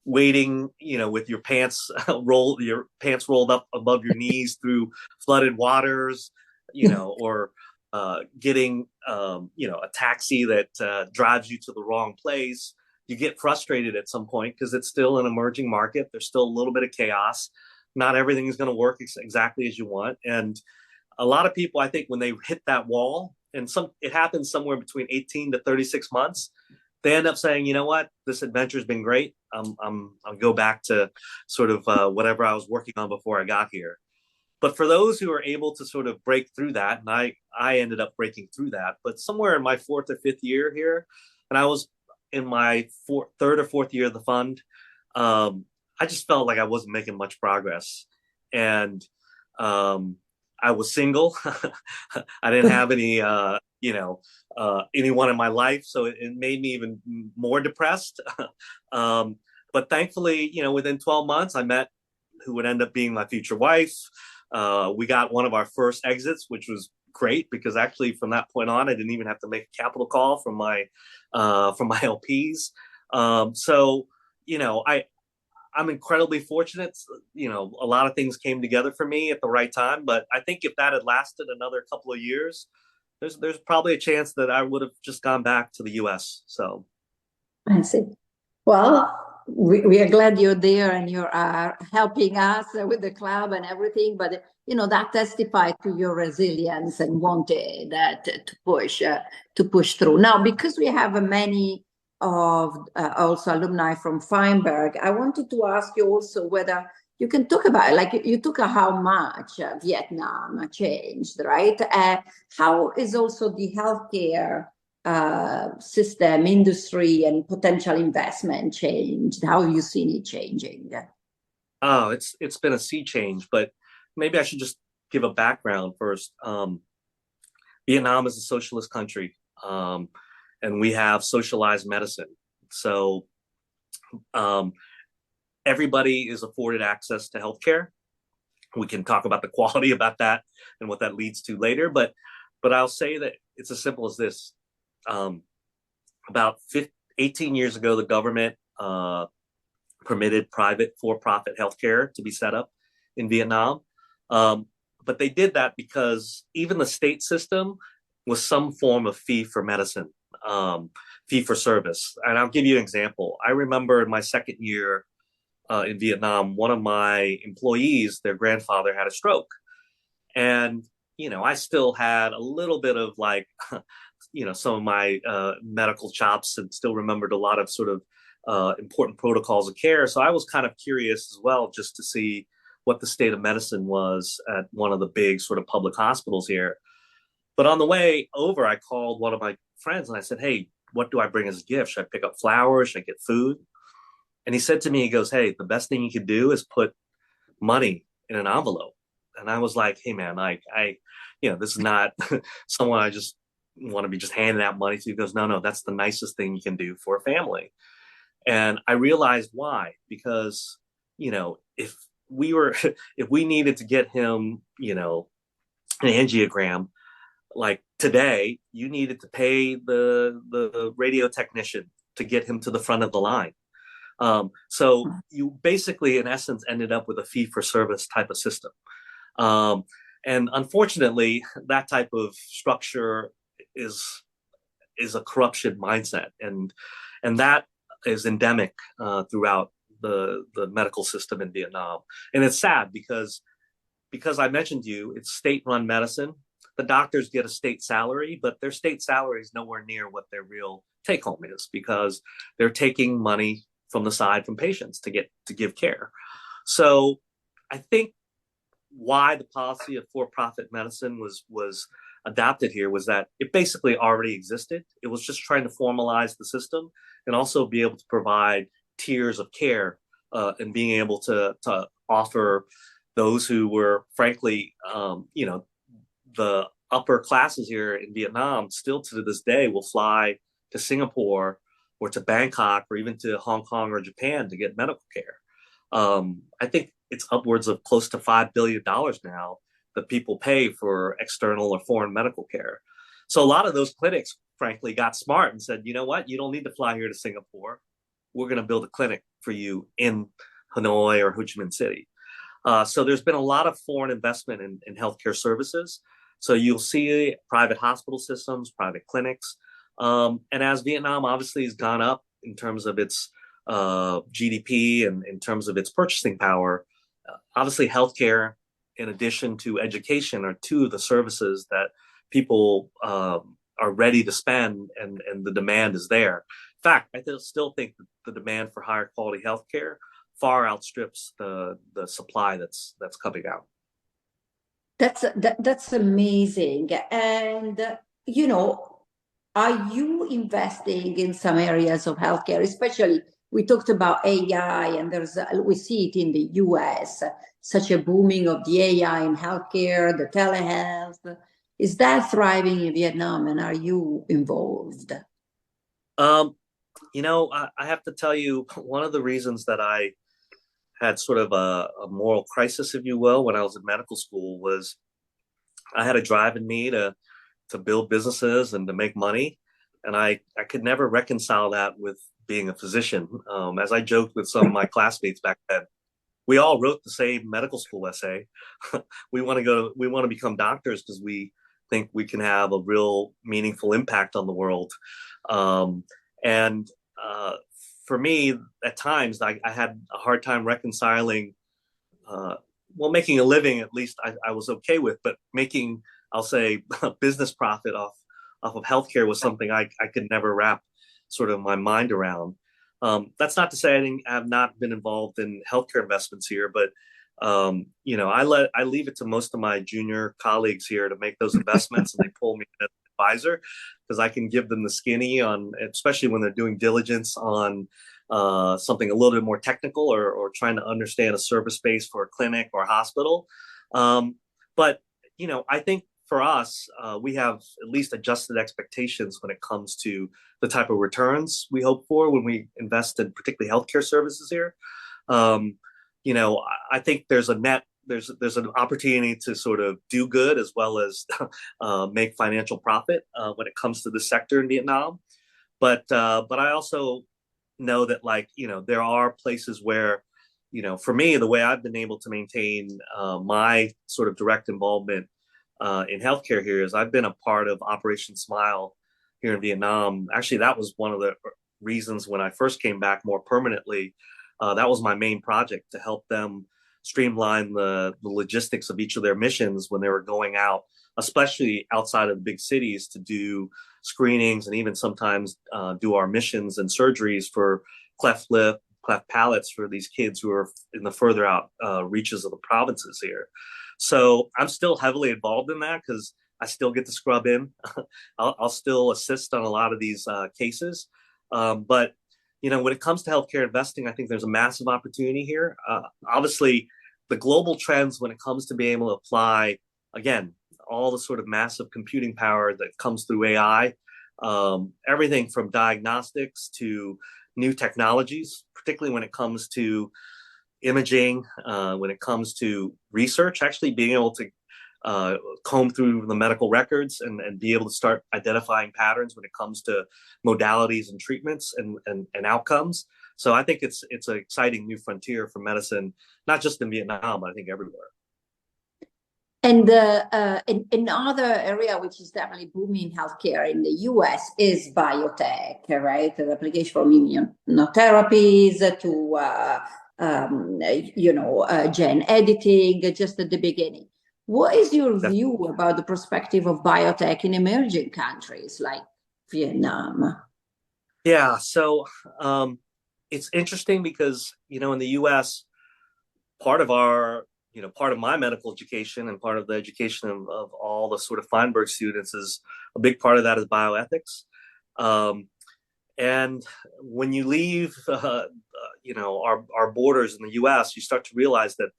wading, with your pants rolled up above your knees through flooded waters, or getting, a taxi that drives you to the wrong place. You get frustrated at some point because it's still an emerging market. There's still a little bit of chaos. Not everything is going to work exactly as you want. And a lot of people, I think, when they hit that wall, and it happens somewhere between 18 to 36 months, they end up saying, you know what, this adventure's been great. I'll go back to sort of whatever I was working on before I got here. But for those who are able to sort of break through that, and I ended up breaking through that, but somewhere in my 4th or 5th year here, and I was in my 3rd or 4th year of the fund, I just felt like I wasn't making much progress. And I was single. I didn't have any, anyone in my life. So it made me even more depressed. But thankfully, within 12 months, I met who would end up being my future wife. We got one of our first exits, which was great because actually from that point on, I didn't even have to make a capital call from my LPs. I'm incredibly fortunate. A lot of things came together for me at the right time. But I think if that had lasted another couple of years, there's probably a chance that I would have just gone back to the U.S. So I see. Well, we are glad you're there and you are helping us with the club and everything. But that testifies to your resilience and wanted that to push through. Now, because we have many of also alumni from Feinberg, I wanted to ask you also whether you can talk about, like you took how much Vietnam changed, right? How is also the healthcare system, industry, and potential investment changed? How have you seen it changing? Oh, it's been a sea change, but maybe I should just give a background first. Vietnam is a socialist country. And we have socialized medicine. So everybody is afforded access to healthcare. We can talk about the quality about that and what that leads to later. But I'll say that it's as simple as this. About 18 years ago, the government permitted private for-profit healthcare to be set up in Vietnam. But they did that because even the state system was some form of fee for medicine. Fee for service. And I'll give you an example. I remember in my 2nd year in Vietnam, one of my employees, their grandfather had a stroke. And, I still had a little bit of like, some of my medical chops and still remembered a lot of sort of important protocols of care. So I was kind of curious as well, just to see what the state of medicine was at one of the big sort of public hospitals here. But on the way over, I called one of my friends and I said, hey, what do I bring as a gift? Should I pick up flowers? Should I get food? And he said to me, he goes, hey, the best thing you could do is put money in an envelope. And I was like, hey, man, this is not someone I just want to be just handing out money to. He goes, no, that's the nicest thing you can do for a family. And I realized why, because, if we needed to get him, an angiogram, like today, you needed to pay the radio technician to get him to the front of the line. So you basically, in essence, ended up with a fee for service type of system. Um, and unfortunately, that type of structure is is a corruption mindset, and that is endemic throughout the medical system in Vietnam. And it's sad because I mentioned to you, it's state-run medicine. The doctors get a state salary, but their state salary is nowhere near what their real take-home is because they're taking money from the side from patients to give care. So I think why the policy of for-profit medicine was adopted here was that it basically already existed. It was just trying to formalize the system and also be able to provide tiers of care and being able to offer those who were frankly, the upper classes here in Vietnam still to this day will fly to Singapore or to Bangkok or even to Hong Kong or Japan to get medical care. I think it's upwards of close to $5 billion now that people pay for external or foreign medical care. So a lot of those clinics, frankly, got smart and said, you know what, you don't need to fly here to Singapore. We're going to build a clinic for you in Hanoi or Ho Chi Minh City. So there's been a lot of foreign investment in healthcare services. So you'll see private hospital systems, private clinics. And as Vietnam obviously has gone up in terms of its GDP and in terms of its purchasing power, obviously healthcare, in addition to education, are two of the services that people are ready to spend, and the demand is there. In fact, I still think that the demand for higher quality healthcare far outstrips the supply that's coming out. That's amazing. And are you investing in some areas of healthcare? Especially, we talked about AI, and we see it in the US, such a booming of the AI in healthcare, the telehealth. Is that thriving in Vietnam, and are you involved? I have to tell you, one of the reasons that I had sort of a moral crisis, if you will, when I was in medical school was I had a drive in me to build businesses and to make money. And I could never reconcile that with being a physician. As I joked with some of my classmates back then, we all wrote the same medical school essay. We want to become doctors because we think we can have a real meaningful impact on the world. And for me, at times, I had a hard time reconciling, making a living, at least I was okay with, but making, I'll say, business profit off of healthcare was something I could never wrap sort of my mind around. That's not to say I have not been involved in healthcare investments here, but I leave it to most of my junior colleagues here to make those investments, and they pull me as an advisor because I can give them the skinny on, especially when they're doing diligence on something a little bit more technical or trying to understand a service space for a clinic or a hospital. But I think for us, we have at least adjusted expectations when it comes to the type of returns we hope for when we invest in particularly healthcare services here. I think there's an opportunity to sort of do good as well as make financial profit when it comes to the sector in Vietnam. But I also know that there are places where, for me, the way I've been able to maintain my sort of direct involvement in healthcare here is I've been a part of Operation Smile here in Vietnam. Actually, that was one of the reasons when I first came back more permanently. That was my main project, to help them streamline the logistics of each of their missions when they were going out, especially outside of the big cities, to do screenings and even sometimes do our missions and surgeries for cleft lip, cleft palates for these kids who are in the further out reaches of the provinces here. So I'm still heavily involved in that because I still get to scrub in. I'll still assist on a lot of these cases. But when it comes to healthcare investing, I think there's a massive opportunity here. Obviously, the global trends when it comes to being able to apply, again, all the sort of massive computing power that comes through AI, everything from diagnostics to new technologies, particularly when it comes to imaging, when it comes to research, actually being able to comb through the medical records and be able to start identifying patterns when it comes to modalities and treatments and outcomes. So I think it's an exciting new frontier for medicine, not just in Vietnam, but I think everywhere. And another area which is definitely booming in healthcare in the US is biotech, right? The application from immunotherapies to gene editing, just at the beginning. What is your view about the perspective of biotech in emerging countries like Vietnam? Yeah, so it's interesting because, in the US, part of my medical education and part of the education of all the sort of Feinberg students is a big part of that is bioethics. And when you leave, our borders in the U.S., you start to realize that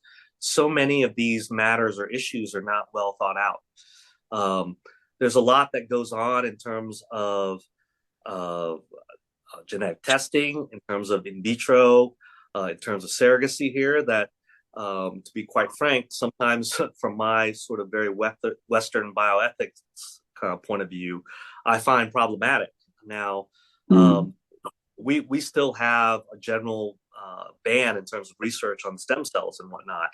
so many of these matters or issues are not well thought out. There's a lot that goes on in terms of genetic testing, in terms of in vitro, in terms of surrogacy here that, to be quite frank, sometimes from my sort of very Western bioethics point of view, I find problematic. Now, we still have a general ban in terms of research on stem cells and whatnot.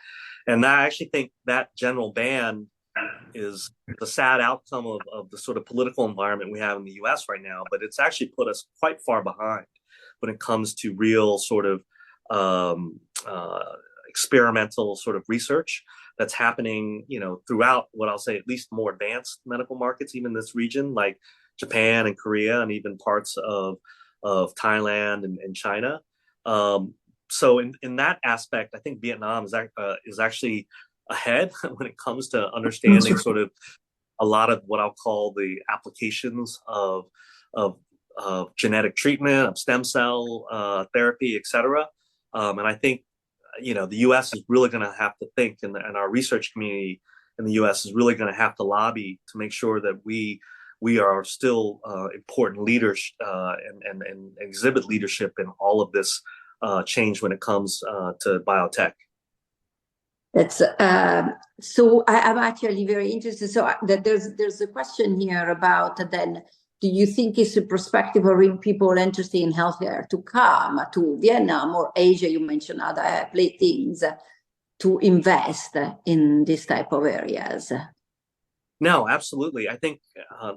And I actually think that general ban is the sad outcome of the sort of political environment we have in the US right now, but it's actually put us quite far behind when it comes to real sort of experimental sort of research that's happening, throughout what I'll say at least more advanced medical markets, even this region like Japan and Korea and even parts of Thailand and China. So in that aspect, I think Vietnam is actually ahead when it comes to understanding sort of a lot of what I'll call the applications of genetic treatment, of stem cell therapy, et cetera. And I think, the U.S. is really going to have to think, and our research community in the U.S. is really going to have to lobby to make sure that we are still important leaders and exhibit leadership in all of this change when it comes to biotech. That's so I'm actually very interested. So that there's a question here about then, do you think it's a perspective of people interested in healthcare to come to Vietnam or Asia? You mentioned other things to invest in this type of areas. No, absolutely. I think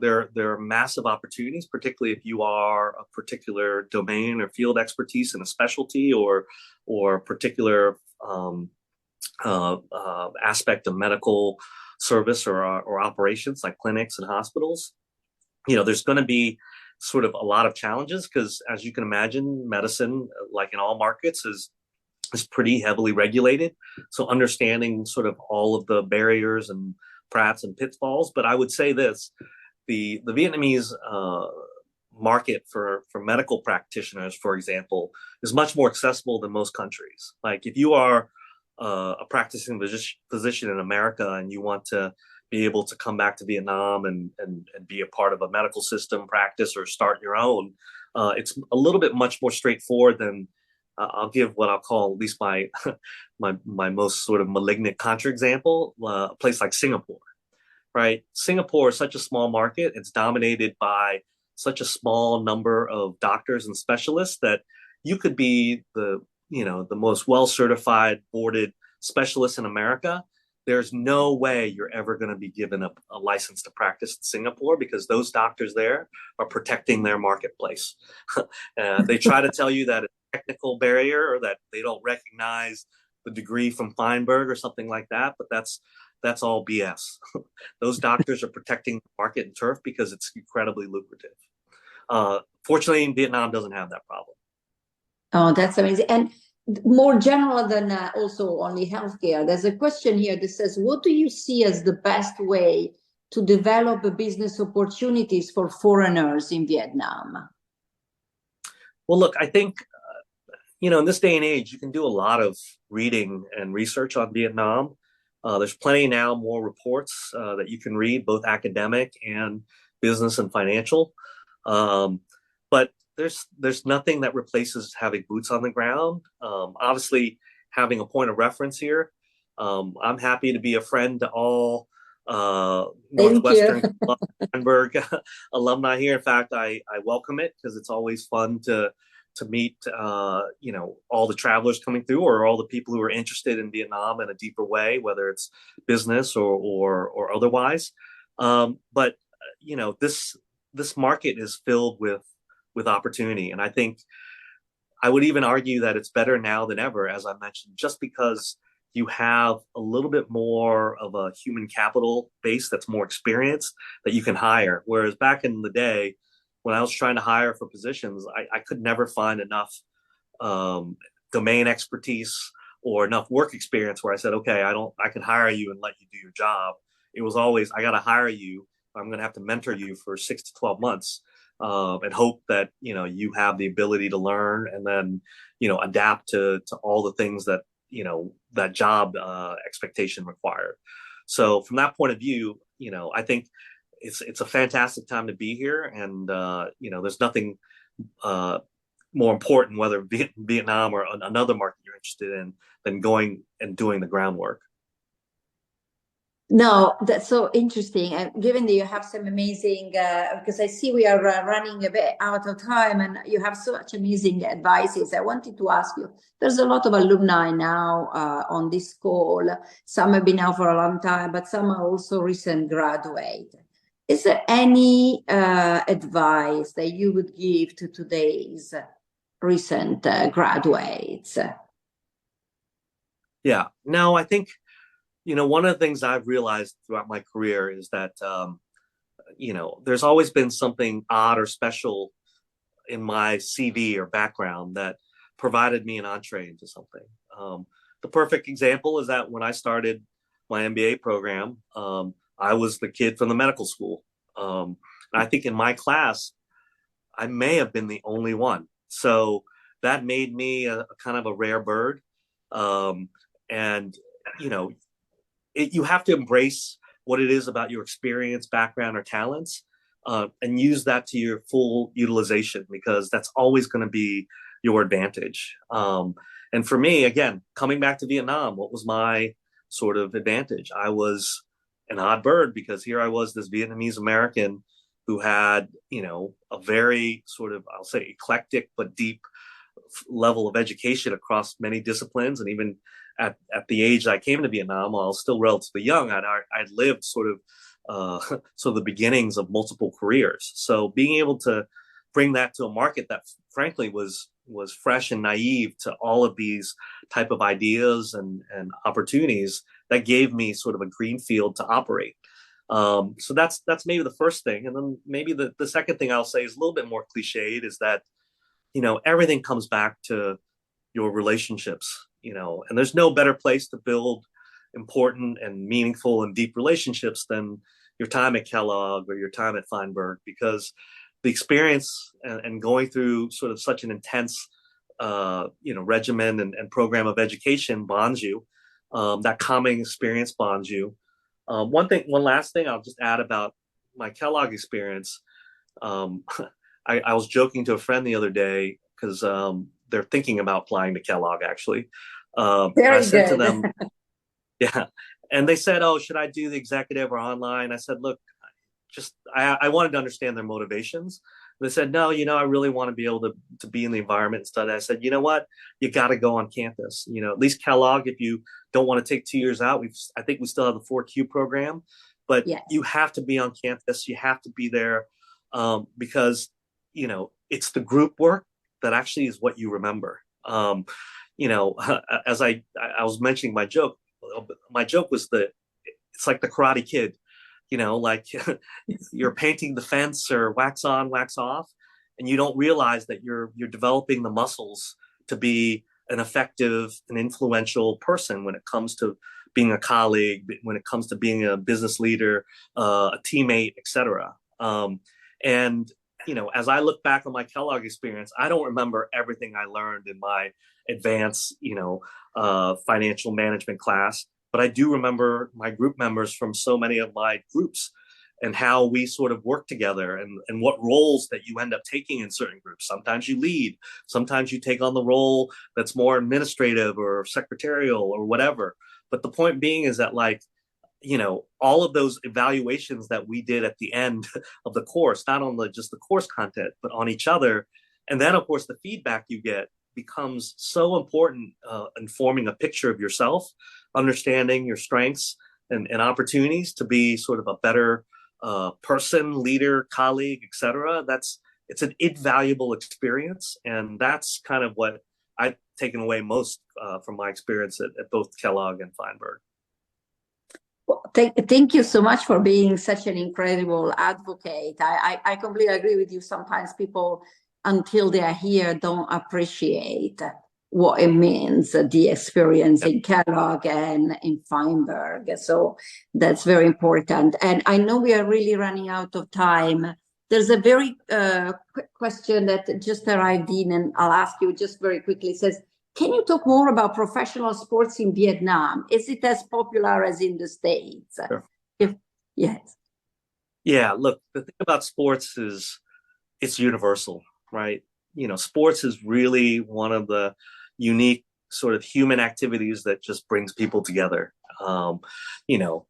there are massive opportunities, particularly if you are a particular domain or field expertise in a specialty or particular aspect of medical service or operations like clinics and hospitals. There's going to be sort of a lot of challenges because, as you can imagine, medicine, like in all markets, is pretty heavily regulated. So understanding sort of all of the barriers and traps and pitfalls. But I would say this, the Vietnamese market for medical practitioners, for example, is much more accessible than most countries. Like if you are a practicing physician in America and you want to be able to come back to Vietnam and be a part of a medical system practice or start your own, it's a little bit much more straightforward than I'll give what I'll call at least my my most sort of malignant counterexample, a place like Singapore, right? Singapore is such a small market. It's dominated by such a small number of doctors and specialists that you could be the most well-certified, boarded specialist in America. There's no way you're ever going to be given a license to practice in Singapore because those doctors there are protecting their marketplace. They try to tell you that it's a technical barrier or that they don't recognize the degree from Feinberg or something like that, but that's all BS. Those doctors are protecting the market and turf because it's incredibly lucrative. Fortunately, Vietnam doesn't have that problem. Oh, that's amazing. And more general than also only healthcare, there's a question here that says, what do you see as the best way to develop business opportunities for foreigners in Vietnam? Well, look, I think, in this day and age, you can do a lot of reading and research on Vietnam. There's plenty now more reports that you can read, both academic and business and financial. But there's nothing that replaces having boots on the ground. Obviously, having a point of reference here. I'm happy to be a friend to all Thank you. Northwestern Hamburg alumni here. In fact, I welcome it because it's always fun to meet all the travelers coming through, or all the people who are interested in Vietnam in a deeper way, whether it's business or otherwise. But this market is filled with opportunity, and I think I would even argue that it's better now than ever, as I mentioned, just because you have a little bit more of a human capital base that's more experienced that you can hire. Whereas back in the day, when I was trying to hire for positions, I could never find enough domain expertise or enough work experience where I said, okay, I can hire you and let you do your job. It was always, I got to hire you. I'm going to have to mentor you for 6 to 12 months and hope that, you have the ability to learn and then, adapt to all the things that, that job expectation required. So from that point of view, I think it's a fantastic time to be here, and there's nothing more important, whether Vietnam or another market you're interested in, than going and doing the groundwork. No, that's so interesting. And given that you have some amazing, because I see we are running a bit out of time, and you have such amazing advices. I wanted to ask you, there's a lot of alumni now on this call. Some have been out for a long time, but some are also recent graduate. Is there any advice that you would give to today's recent graduates? Yeah, no, I think, one of the things I've realized throughout my career is that, there's always been something odd or special in my CV or background that provided me an entree into something. The perfect example is that when I started my MBA program, I was the kid from the medical school. And I think in my class, I may have been the only one. So that made me a kind of a rare bird. And, you have to embrace what it is about your experience, background, or talents, and use that to your full utilization, because that's always going to be your advantage. And for me, again, coming back to Vietnam, what was my sort of advantage? I was an odd bird because here I was, this Vietnamese American who had, a very sort of, I'll say, eclectic but deep level of education across many disciplines. And even at the age I came to Vietnam, while I was still relatively young, I'd lived sort of the beginnings of multiple careers. So being able to bring that to a market that frankly was fresh and naive to all of these type of ideas and opportunities, that gave me sort of a green field to operate. So that's maybe the first thing. And then maybe the second thing I'll say is a little bit more cliched, is that, everything comes back to your relationships, and there's no better place to build important and meaningful and deep relationships than your time at Kellogg or your time at Feinberg, because the experience and going through sort of such an intense, regimen and program of education bonds you. That common experience bonds you. One last thing I'll just add about my Kellogg experience. I was joking to a friend the other day because they're thinking about applying to Kellogg, actually. Very I said good. to them, yeah, and they said, "Oh, should I do the executive or online?" I said, "Look, I wanted to understand their motivations." They said, "No, I really want to be able to be in the environment and study." I said, "You know what? You got to go on campus. At least Kellogg, if you don't want to take 2 years out, I think we still have the 4Q program, but Yes. You have to be on campus. You have to be there because it's the group work that actually is what you remember." As I was mentioning my joke was it's like the Karate Kid. Like you're painting the fence or wax on, wax off, and you don't realize that you're developing the muscles to be an effective and influential person when it comes to being a colleague, when it comes to being a business leader, a teammate, etc. And as I look back on my Kellogg experience, I don't remember everything I learned in my advanced, financial management class. But I do remember my group members from so many of my groups and how we sort of work together and what roles that you end up taking in certain groups. Sometimes you lead, sometimes you take on the role that's more administrative or secretarial or whatever. But the point being is that all of those evaluations that we did at the end of the course, not on just the course content, but on each other. And then, of course, the feedback you get becomes so important in forming a picture of yourself, understanding your strengths and opportunities to be sort of a better person, leader, colleague, etc. It's an invaluable experience, and that's kind of what I've taken away most from my experience at both Kellogg and Feinberg. Well, thank you so much for being such an incredible advocate. I completely agree with you. Sometimes people, until they are here, don't appreciate what it means, the experience in Kellogg and in Feinberg. So that's very important. And I know we are really running out of time. There's a very quick question that just arrived in, and I'll ask you just very quickly. It says, can you talk more about professional sports in Vietnam? Is it as popular as in the States? Sure. Yes. Yeah, look, the thing about sports is it's universal, right? Sports is really one of the unique sort of human activities that just brings people together.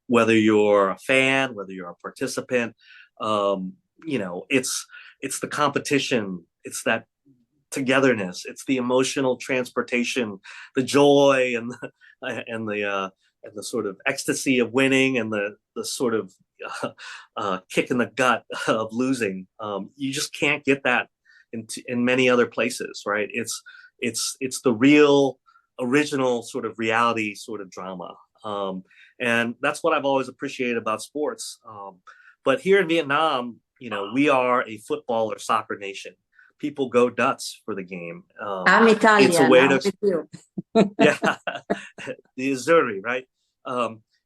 Whether you're a fan, whether you're a participant, it's the competition, it's that togetherness, it's the emotional transportation, the joy and the sort of ecstasy of winning, and the sort of kick in the gut of losing. You just can't get that in many other places, right? It's the real original sort of reality sort of drama. And that's what I've always appreciated about sports. But here in Vietnam, we are a football or soccer nation. People go nuts for the game. I'm Italian. It's a way with you. Yeah, the Azzurri, right?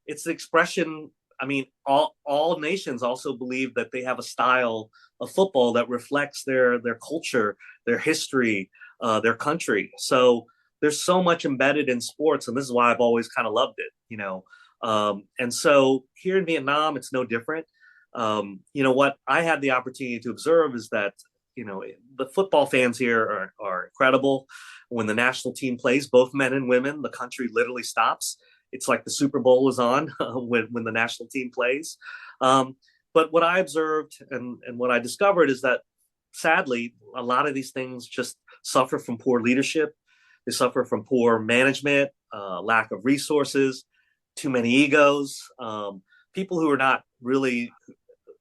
It's the expression. I mean, all nations also believe that they have a style of football that reflects their culture, their history, their country. So there's so much embedded in sports, and this is why I've always kind of loved it. And so here in Vietnam, it's no different. What I had the opportunity to observe is that the football fans here are incredible. When the national team plays, both men and women, the country literally stops. It's like the Super Bowl is on when the national team plays. But what I observed and what I discovered is that, sadly, a lot of these things just suffer from poor leadership. They suffer from poor management, lack of resources, too many egos, people who are not really,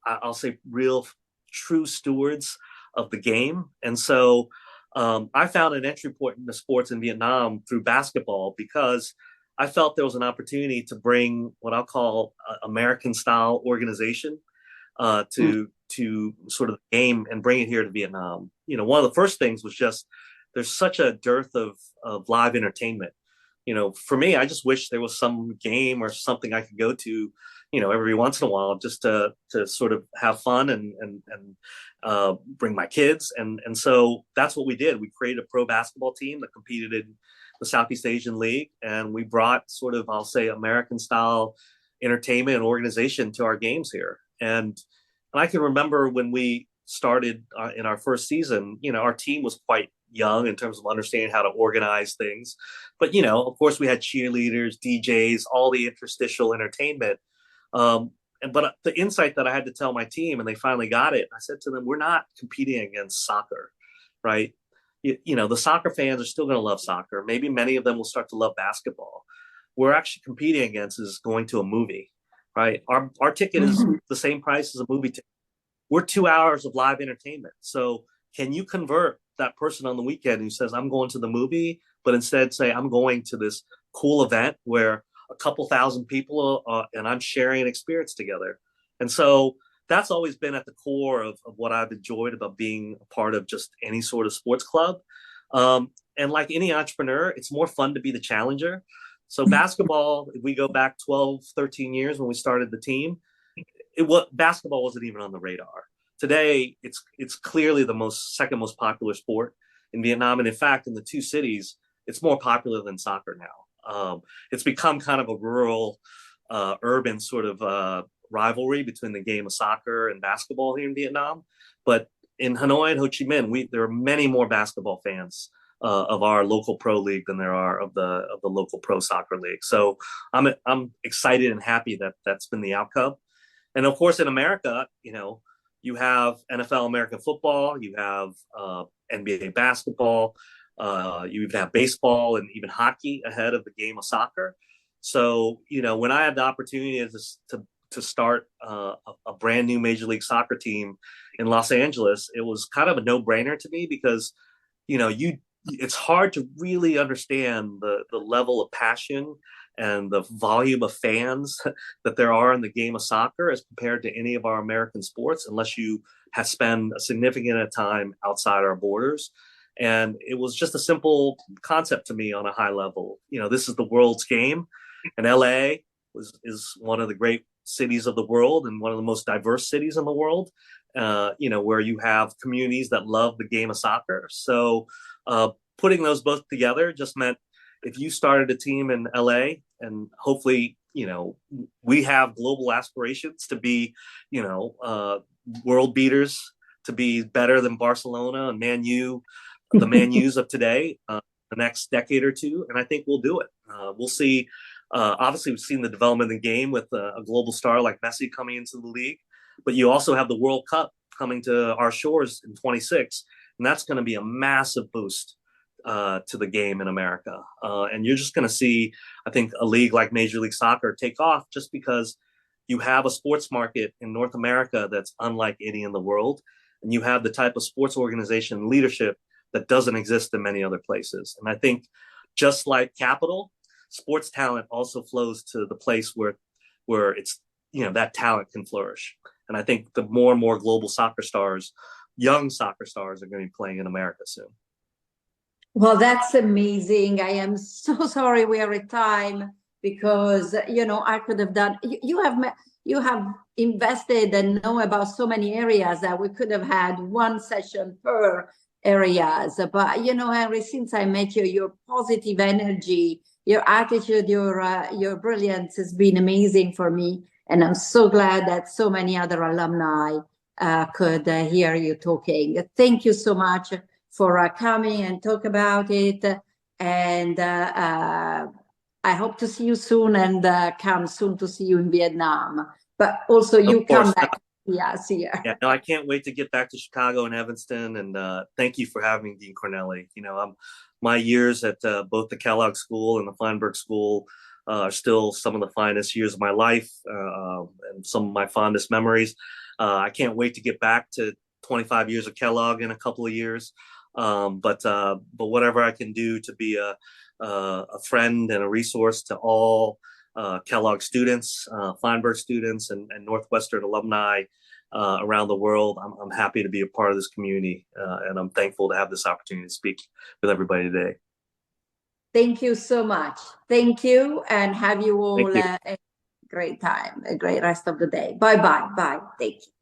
I'll say, real true stewards of the game. And so I found an entry point into sports in Vietnam through basketball, because I felt there was an opportunity to bring what I'll call American style organization to sort of the game and bring it here to Vietnam. One of the first things was just there's such a dearth of live entertainment. For me, I just wish there was some game or something I could go to, every once in a while, just to sort of have fun and bring my kids. And so that's what we did. We created a pro basketball team that competed in the Southeast Asian League, and we brought sort of, I'll say, American style entertainment and organization to our games here. And I can remember when we started in our first season, our team was quite young in terms of understanding how to organize things. But, of course, we had cheerleaders, DJs, all the interstitial entertainment. But the insight that I had to tell my team, and they finally got it, I said to them, we're not competing against soccer, right? The soccer fans are still going to love soccer. Maybe many of them will start to love basketball. We're actually competing against is going to a movie, right? Our ticket is the same price as a movie ticket. We're 2 hours of live entertainment. So can you convert that person on the weekend who says, I'm going to the movie, but instead say, I'm going to this cool event where a couple thousand people and I'm sharing an experience together. And so that's always been at the core of what I've enjoyed about being a part of just any sort of sports club. And like any entrepreneur, it's more fun to be the challenger. So basketball, if we go back 12, 13 years when we started the team, basketball wasn't even on the radar. Today, it's clearly the second most popular sport in Vietnam. And in fact, in the two cities, it's more popular than soccer now. It's become kind of a rural, urban sort of rivalry between the game of soccer and basketball here in Vietnam. But in Hanoi and Ho Chi Minh, there are many more basketball fans of our local pro league than there are of the local pro soccer league. So I'm excited and happy that that's been the outcome. And of course, in America, you have NFL American football, you have NBA basketball, you even have baseball and even hockey ahead of the game of soccer. So, when I had the opportunity to start a brand new Major League Soccer team in Los Angeles, it was kind of a no-brainer to me because, it's hard to really understand the level of passion and the volume of fans that there are in the game of soccer as compared to any of our American sports, unless you have spent a significant amount of time outside our borders. And it was just a simple concept to me on a high level. This is the world's game, and LA is one of the great cities of the world and one of the most diverse cities in the world, where you have communities that love the game of soccer. So putting those both together just meant if you started a team in LA, and hopefully, we have global aspirations to be, world beaters, to be better than Barcelona and Man U, the Man U's of today, the next decade or two. And I think we'll do it. We'll see. Obviously, we've seen the development of the game with a global star like Messi coming into the league, but you also have the World Cup coming to our shores in 26, and that's going to be a massive boost to the game in America. And you're just going to see, I think, a league like Major League Soccer take off just because you have a sports market in North America that's unlike any in the world. And you have the type of sports organization leadership that doesn't exist in many other places. And I think just like capital, sports talent also flows to the place where it's, that talent can flourish. And I think the more and more global soccer stars, young soccer stars, are going to be playing in America soon. Well, that's amazing. I am so sorry we are at time because, I could have done, you have invested and know about so many areas that we could have had one session per areas. But, Henry, since I met you, your positive energy, your attitude, your brilliance has been amazing for me. And I'm so glad that so many other alumni could hear you talking. Thank you so much for coming and talk about it. And I hope to see you soon and come soon to see you in Vietnam. But also you come back to see us here. Yeah, no, I can't wait to get back to Chicago and Evanston. And thank you for having me, Dean Corneli. My years at both the Kellogg School and the Feinberg School are still some of the finest years of my life and some of my fondest memories. I can't wait to get back to 25 years of Kellogg in a couple of years. But whatever I can do to be a friend and a resource to all Kellogg students, Feinberg students, and Northwestern alumni around the world, I'm happy to be a part of this community, and I'm thankful to have this opportunity to speak with everybody today. Thank you so much. Thank you, and have you all a great time, a great rest of the day. Bye-bye. Bye. Thank you.